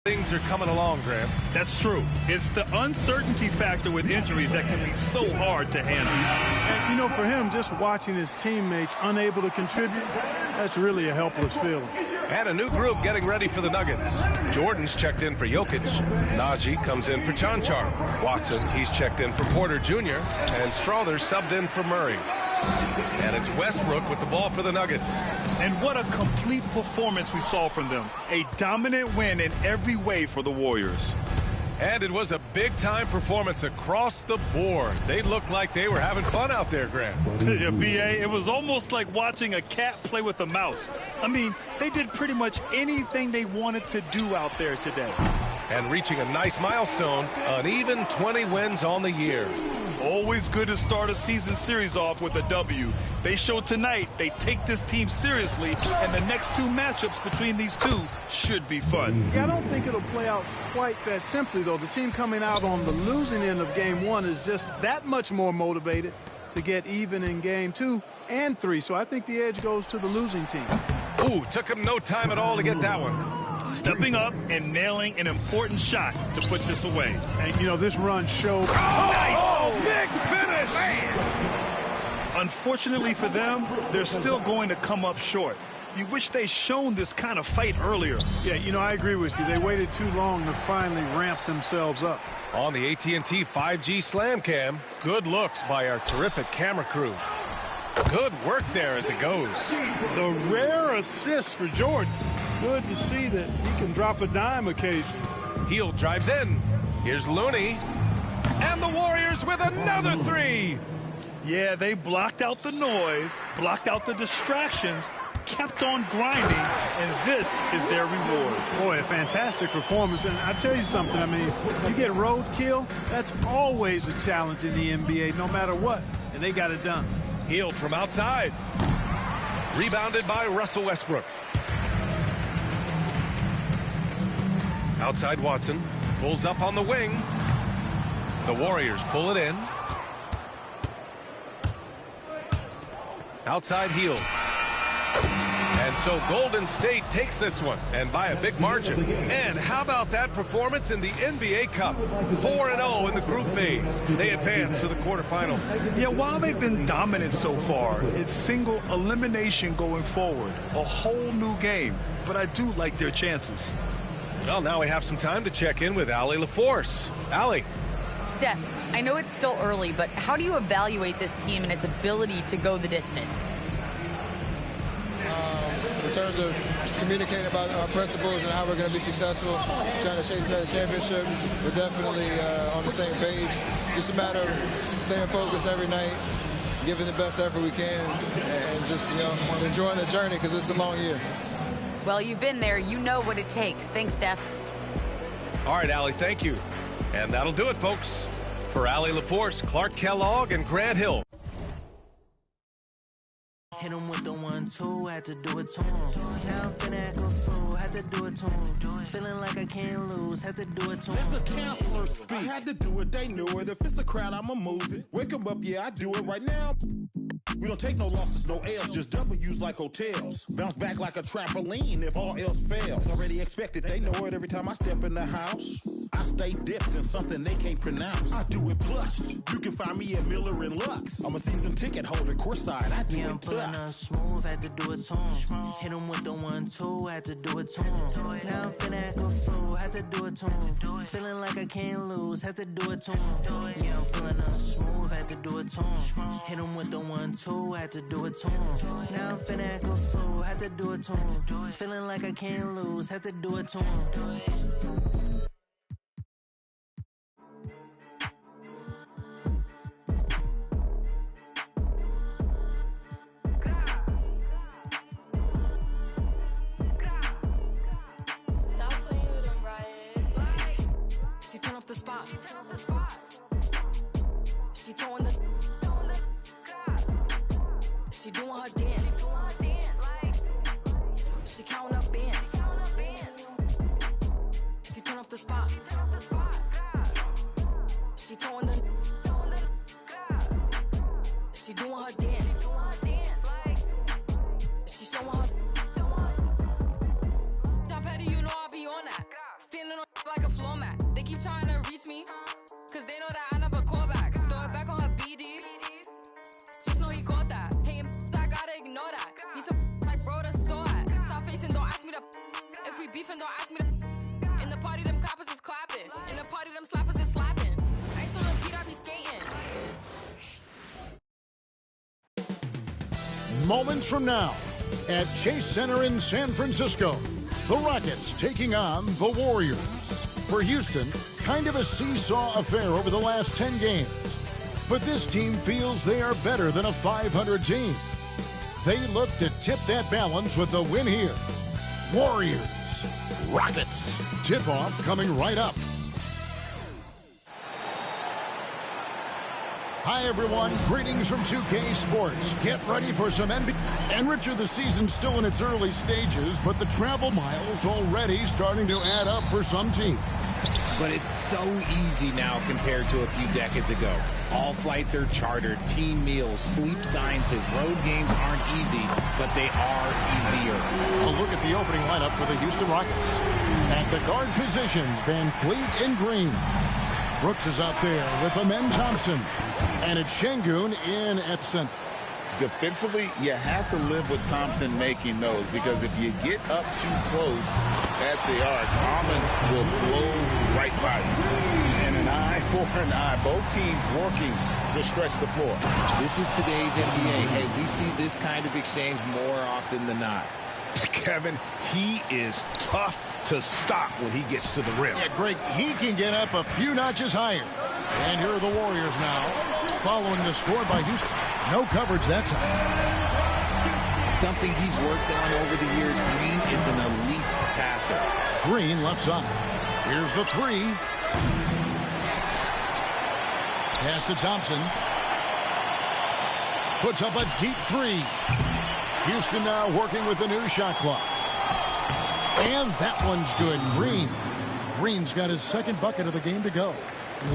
Things are coming along, Graham. That's true. It's the uncertainty factor with injuries that can be so hard to handle. And, you know, for him, just watching his teammates unable to contribute, that's really a helpless feeling. And a new group getting ready for the Nuggets. Jordan's checked in for Jokic. Najee comes in for Chanchar. Watson, he's checked in for Porter Jr. And Strother's subbed in for Murray. And it's Westbrook with the ball for the Nuggets. And what a complete performance we saw from them. A dominant win in every way for the Warriors. And it was a big-time performance across the board. They looked like they were having fun out there, Graham. Yeah, B.A., it was almost like watching a cat play with a mouse. I mean, they did pretty much anything they wanted to do out there today. And reaching a nice milestone, an even 20 wins on the year. Always good to start a season series off with a W. They showed tonight they take this team seriously, and the next two matchups between these two should be fun. Yeah, I don't think it'll play out quite that simply, though. The team coming out on the losing end of Game 1 is just that much more motivated to get even in Game 2 and 3. So I think the edge goes to the losing team. Ooh, took him no time at all to get that one. Stepping up and nailing an important shot to put this away. And, you know, this run showed... Oh, big finish! Unfortunately for them, they're still going to come up short. You wish they'd shown this kind of fight earlier. Yeah, you know, I agree with you. They waited too long to finally ramp themselves up. On the AT&T 5G Slam Cam, good looks by our terrific camera crew. Good work there as it goes. The rare assist for Jordan. Good to see that he can drop a dime occasionally. Heel drives in. Here's Looney. And the Warriors with another three. Yeah, they blocked out the noise, blocked out the distractions, kept on grinding, and this is their reward. Boy, a fantastic performance. And I tell you something, I mean, you get roadkill, that's always a challenge in the NBA, no matter what. And they got it done. Healed from outside. Rebounded by Russell Westbrook. Outside Watson. Pulls up on the wing. The Warriors pull it in. Outside Hield. And so Golden State takes this one, and by a big margin. And how about that performance in the NBA Cup? 4-0 in the group phase. They advance to the quarterfinals. Yeah, while they've been dominant so far, it's single elimination going forward. A whole new game. But I do like their chances. Well, now we have some time to check in with Allie LaForce. Allie. Steph, I know it's still early, but how do you evaluate this team and its ability to go the distance? In terms of communicating about our principles and how we're going to be successful, trying to chase another championship, we're definitely on the same page. Just a matter of staying focused every night, giving the best effort we can, and just, you know, enjoying the journey because it's a long year. Well, you've been there. You know what it takes. Thanks, Steph. All right, Allie, thank you. And that'll do it, folks. For Allie LaForce, Clark Kellogg, and Grant Hill. Hit him with the 1-2, had to do it to him. Now I'm finna act a fool, had to do it to him. Feeling like I can't lose, had to do it to him. Let the counselor speak. I had to do it, they knew it. If it's a crowd, I'ma move it. Wake them up, yeah, I do it right now. We don't take no losses, no L's, just W's like hotels. Bounce back like a trampoline if all else fails. Already expected, they know it every time I step in the house. I stay dipped in something they can't pronounce. I do it plus. You can find me at Miller and Lux. I'm a season ticket holder, courtside. I do it tough. Smooth, had to do it to him. Hit him with the 1-2, had to do it to him. Now I'm finna act a fool, had to do it to him. Feeling like I can't lose, had to do it to him. Yeah, I'm pulling up smooth, had to do it to him. Hit him with the 1-2, had to do it to him. Now I'm finna act a fool, had to do it to him. Feeling like I can't lose, had to do it to him. She throwing the she doing her dance. She counting up bands. She turn off the moments from now at Chase Center in San Francisco. The Rockets taking on the Warriors. For Houston, kind of a seesaw affair over the last 10 games. But this team feels they are better than a 500 team. They look to tip that balance with the win here. Warriors, Rockets. Tip-off coming right up. Hi, everyone. Greetings from 2K Sports. Get ready for some NBA. And Richard, the season's still in its early stages, but the travel miles already starting to add up for some teams. But it's so easy now compared to a few decades ago. All flights are chartered, team meals, sleep sciences. Road games aren't easy, but they are easier. A look at the opening lineup for the Houston Rockets. At the guard positions, Van Fleet in green. Brooks is out there with Amen Thompson. And it's Şengün in at center. Defensively, you have to live with Thompson making those, because if you get up too close at the arc, Amen will blow right by you. And an eye for an eye. Both teams working to stretch the floor. This is today's NBA. Hey, we see this kind of exchange more often than not. Kevin, he is tough to stop when he gets to the rim. Yeah, Greg, he can get up a few notches higher. And here are the Warriors now, following the score by Houston. No coverage that time. Something he's worked on over the years. Green is an elite passer. Green left side. Here's the three. Pass to Thompson. Puts up a deep three. Houston now working with the new shot clock. And that one's good. Green's got his second bucket of the game to go.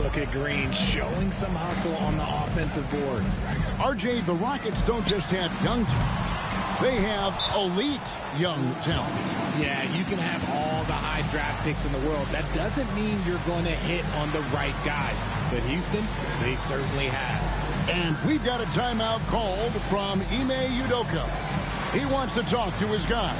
Look at Green showing some hustle on the offensive boards. RJ, the Rockets don't just have young talent. They have elite young talent. Yeah, you can have all the high draft picks in the world. That doesn't mean you're going to hit on the right guys. But Houston, they certainly have. And we've got a timeout called from Ime Udoka. He wants to talk to his guys.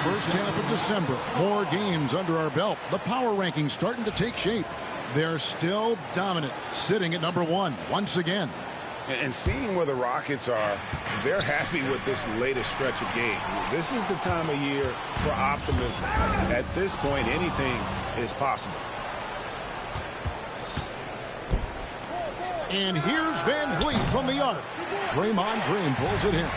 First half of December, more games under our belt. The power rankings starting to take shape. They're still dominant, sitting at number 1 once again. And seeing where the Rockets are, they're happy with this latest stretch of games. This is the time of year for optimism. At this point, anything is possible. And here's Van Vliet from the arc. Draymond Green pulls it in.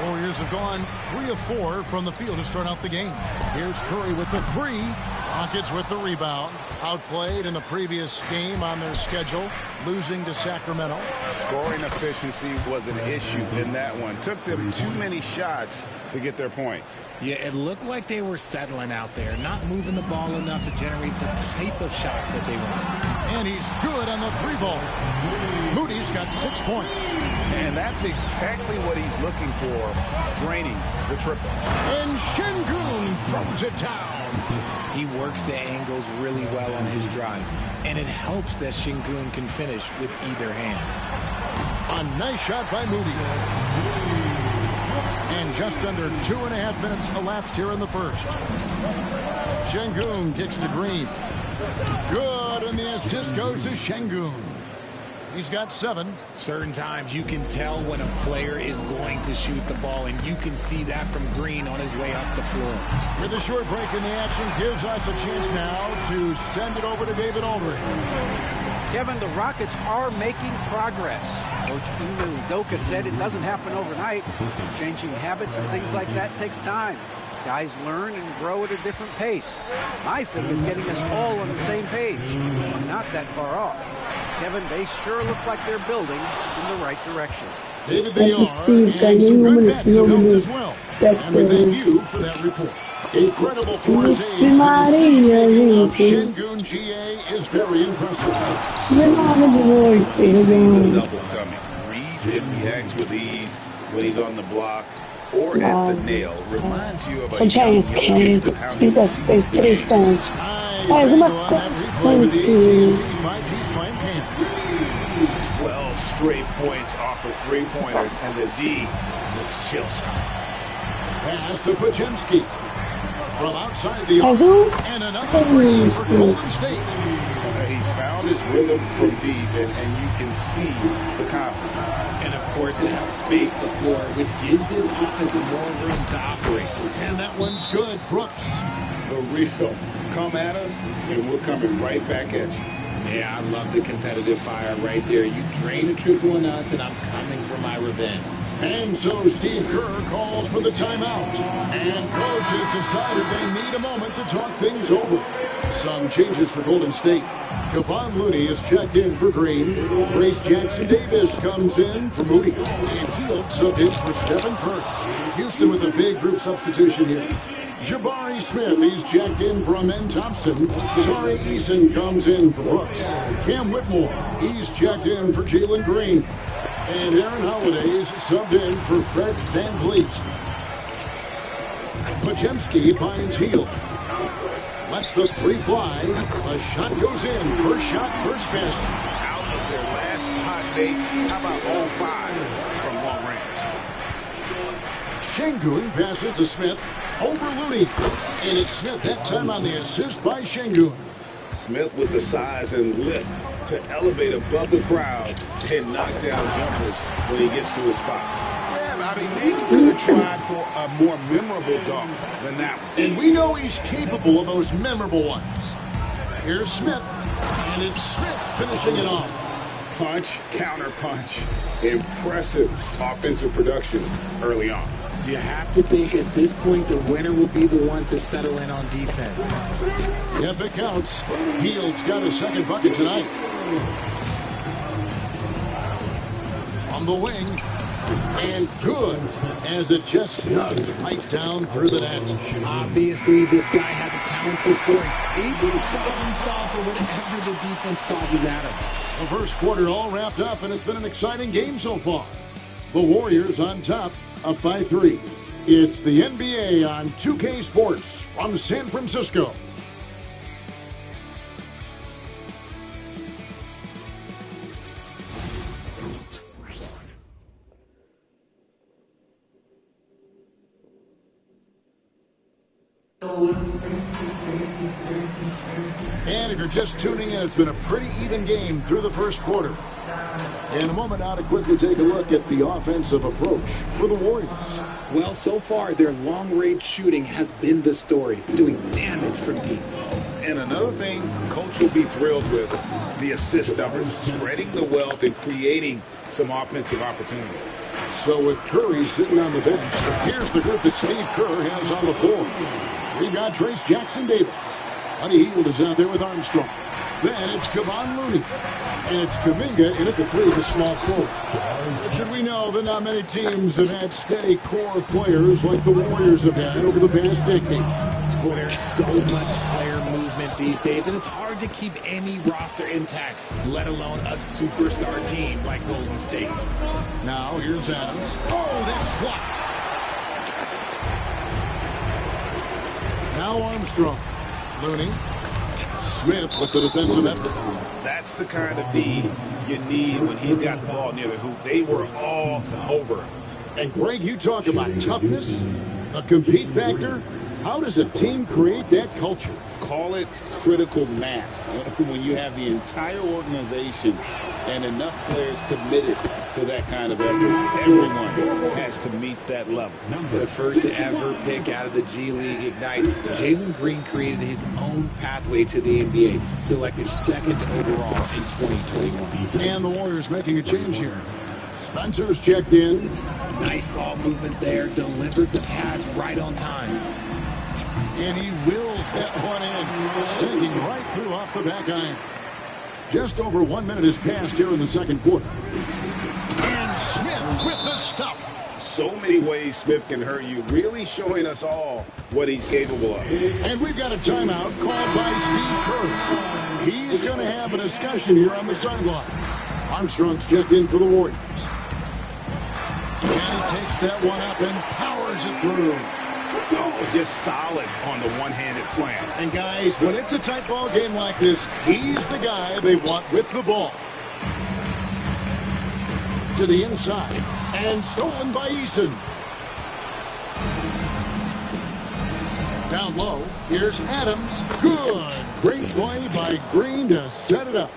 Warriors have gone 3 of 4 from the field to start out the game. Here's Curry with the three. Rockets with the rebound. Outplayed in the previous game on their schedule, losing to Sacramento. Scoring efficiency was an issue in that one. Took them too many shots to get their points. Yeah, it looked like they were settling out there, not moving the ball enough to generate the type of shots that they want. And he's good on the 3-ball. Moody's got 6 points. And that's exactly what he's looking for, draining the triple. And Şengün throws it down. He works the angles really well on his drives, and it helps that Şengün can finish with either hand. A nice shot by Moody. And just under 2.5 minutes elapsed here in the first. Şengün kicks to Green. Good, and the assist goes to Şengün. He's got 7. Certain times you can tell when a player is going to shoot the ball, and you can see that from Green on his way up the floor. With a short break in the action, gives us a chance now to send it over to David Aldridge. Kevin, the Rockets are making progress. Coach Ime Udoka said it doesn't happen overnight. Changing habits and things like that takes time. Guys learn and grow at a different pace. My thing is getting us all on the same page. Not that far off. Kevin, they sure look like they're building in the right direction. David, they are, and some good bets have helped as well. And we thank you for that report. Incredible 4 days in the city of Şengün, GA is very impressive. Double coming. Reads and reacts with ease when he's on the block. or at the nail reminds you of a Podziemski, zbita z tej pontos. Mas uma 12 straight points off of three-pointers, and the D looks shell-shocked. Pass to Podziemski. From outside the arc, and another three for Golden State. He's found his rhythm from deep, and you can see the confidence. And, of course, it helps space the floor, which gives this offense more room to operate. And that one's good. Brooks. The real come at us, and we're coming right back at you. Yeah, I love the competitive fire right there. You drain a triple on us, and I'm coming for my revenge. And so Steve Kerr calls for the timeout. And coach has decided they need a moment to talk things over. Some changes for Golden State. Kevon Looney is checked in for Green. Trace Jackson-Davis comes in for Moody. And Hield subbed in for Stephen Curry. Houston with a big group substitution here. Jabari Smith, he's checked in for Amen Thompson. Tari Eason comes in for Brooks. Cam Whitmore, he's checked in for Jalen Green. And Aaron Holiday's subbed in for Fred VanVleet. Podziemski finds Hield. Lets the three fly. A shot goes in. First shot, first basket. Out of their last hot dates, how about all 5 from long range? Şengün passes to Smith. Over Looney. And it's Smith that time on the assist by Şengün. Smith with the size and lift to elevate above the crowd and knock down jumpers when he gets to his spot. Yeah, I mean, maybe could have tried for a more memorable dunk than that one. And we know he's capable of those memorable ones. Here's Smith, and it's Smith finishing it off. Punch, counter punch. Impressive offensive production early on. You have to think at this point the winner will be the one to settle in on defense. If it counts, Hield's got his second bucket tonight. On the wing, and good, as it just snugs right down through the net. Obviously, this guy has a talent for scoring. Able to cover himself for whatever the defense tosses at him. The first quarter all wrapped up, and it's been an exciting game so far. The Warriors on top, up by 3. It's the NBA on 2K Sports from San Francisco. And if you're just tuning in, it's been a pretty even game through the first quarter. In a moment now to quickly take a look at the offensive approach for the Warriors. Well, so far, their long-range shooting has been the story, doing damage from deep. And another thing Coach will be thrilled with, the assist numbers, spreading the wealth and creating some offensive opportunities. So with Curry sitting on the bench, here's the group that Steve Kerr has on the floor. We've got Trace Jackson-Davis. Buddy Hield is out there with Armstrong. Then it's Kevon Looney. And it's Kuminga in at the 3 of the small forward. But should we know that not many teams have had steady core players like the Warriors have had over the past decade. Well, there's so much player movement these days, and it's hard to keep any roster intact, let alone a superstar team like Golden State. Now here's Adams. Oh, that's blocked. Now Armstrong. Looney. Smith with the defensive effort. That's the kind of D you need when he's got the ball near the hoop. They were all over him. And Greg, you talk about toughness, a compete factor. How does a team create that culture? Call it critical mass. When you have the entire organization and enough players committed to that kind of effort, everyone has to meet that level. The first ever pick out of the G League Ignite, Jalen Green created his own pathway to the NBA, selected second overall in 2021. And the Warriors making a change here. Spencer's checked in. Nice ball movement there, delivered the pass right on time. And he wills that one in, sinking right through off the back iron. Just over 1 minute has passed here in the second quarter. And Smith with the stuff. So many ways Smith can hurt you, really showing us all what he's capable of. And we've got a timeout called by Steve Kerr. He's going to have a discussion here on the sideline. Armstrong's checked in for the Warriors. And he takes that one up and powers it through. Oh, just solid on the one-handed slam. And guys, when it's a tight ball game like this, he's the guy they want with the ball. To the inside, and stolen by Eason. Down low, here's Adams. Good. Great play by Green to set it up.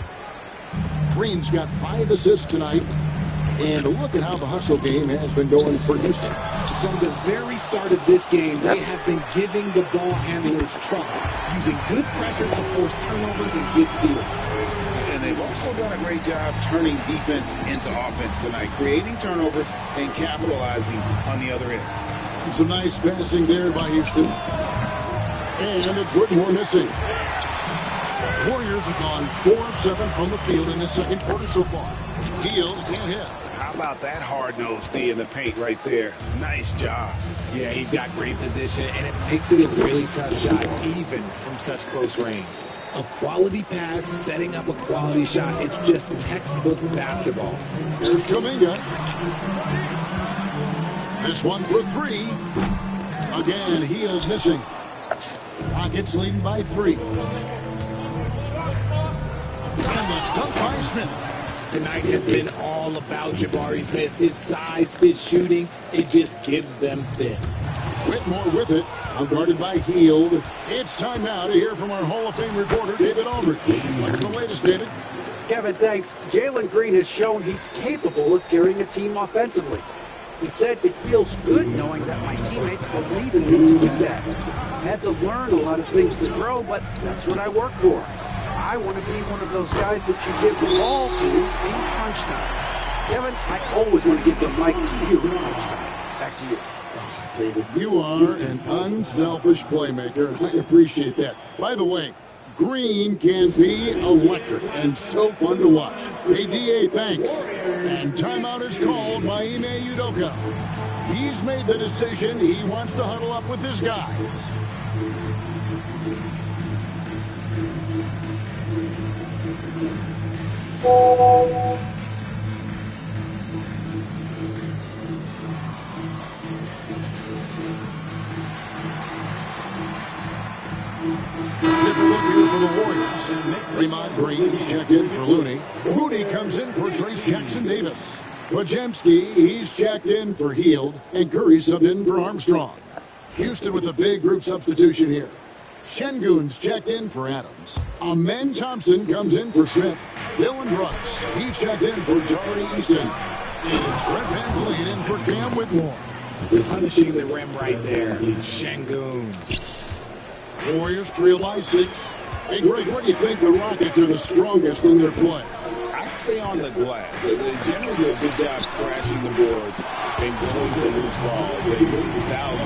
Green's got 5 assists tonight. And look at how the hustle game has been going for Houston. From the very start of this game, they have been giving the ball handlers trouble, using good pressure to force turnovers and get steals. And they've also done a great job turning defense into offense tonight, creating turnovers and capitalizing on the other end. Some nice passing there by Houston. And it's Whitmore missing. Warriors have gone 4 of 7 from the field in the second quarter so far. Hield can't hit. How about that hard-nosed D in the paint right there? Nice job. Yeah, he's got great position, and it makes it a really tough shot, even from such close range. A quality pass, setting up a quality shot. It's just textbook basketball. Here's Kuminga. This one for 3. Again, Hield missing. Rockets leading by 3. And the dunk by Smith. Tonight has been all about Jabari Smith. His size, his shooting, it just gives them fits. Whitmore with it, guarded by Hield. It's time now to hear from our Hall of Fame reporter, David Aldridge. What's the latest, David? Kevin, thanks. Jalen Green has shown he's capable of carrying a team offensively. He said, it feels good knowing that my teammates believe in me to do that. I've had to learn a lot of things to grow, but that's what I work for. I want to be one of those guys that you give the ball to in crunch time. Kevin, I always want to give the mic to you in crunch time. Back to you. Oh, David, you are an unselfish playmaker. I appreciate that. By the way, Green can be electric and so fun to watch. Hey, DA, thanks. And timeout is called by Ime Udoka. He's made the decision. He wants to huddle up with his guys. Difficult here for the Warriors. Fremont Green, he's checked in for Looney. Moody comes in for Trace Jackson-Davis. Wojemski, he's checked in for Hield. And Curry subbed in for Armstrong. Houston with a big group substitution here. Şengün's checked in for Adams. Amen Thompson comes in for Smith. Dylan Brooks, he's checked in for Tari Eason. It's Fred VanVleet in for Cam Whitmore. Punishing the rim right there. Şengün. Warriors trail by 6. Hey, Greg, what do you think the Rockets are the strongest in their play? I'd say on the glass. They generally do a good job crashing the boards and going to loose balls. They really value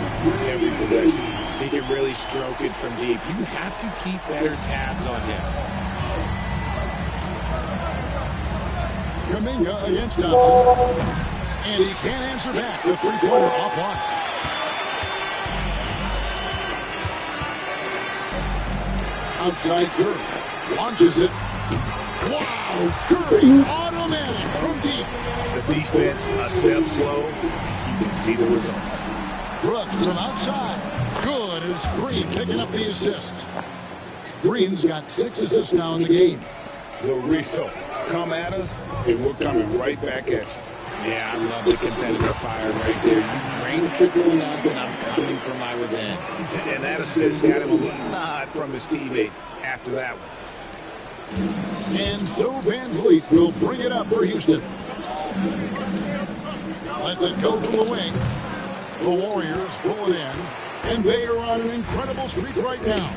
every possession. He can really stroke it from deep. You have to keep better tabs on him. Kuminga against Thompson. And he can't answer back. The three-pointer offline. Outside Curry. Launches it. Wow! Curry automatic from deep. The defense a step slow. You can see the result. Brooks from outside. Good as Green picking up the assist. Green's got 6 assists now in the game. The real come at us, and we're coming right back at you. Yeah, I love the competitive fire right there. You drain the trickle on us, and I'm coming for my revenge. And that assist got him a little nod from his teammate after that one. And so VanVleet will bring it up for Houston. Lets it go from the wing. The Warriors pull it in. And they are on an incredible streak right now.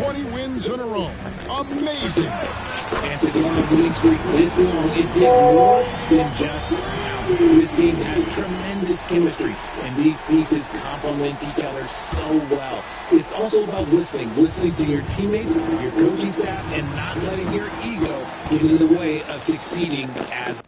20 wins in a row. Amazing. And to go on a winning streak this long, it takes more than just talent. This team has tremendous chemistry, and these pieces complement each other so well. It's also about listening to your teammates, your coaching staff, and not letting your ego get in the way of succeeding as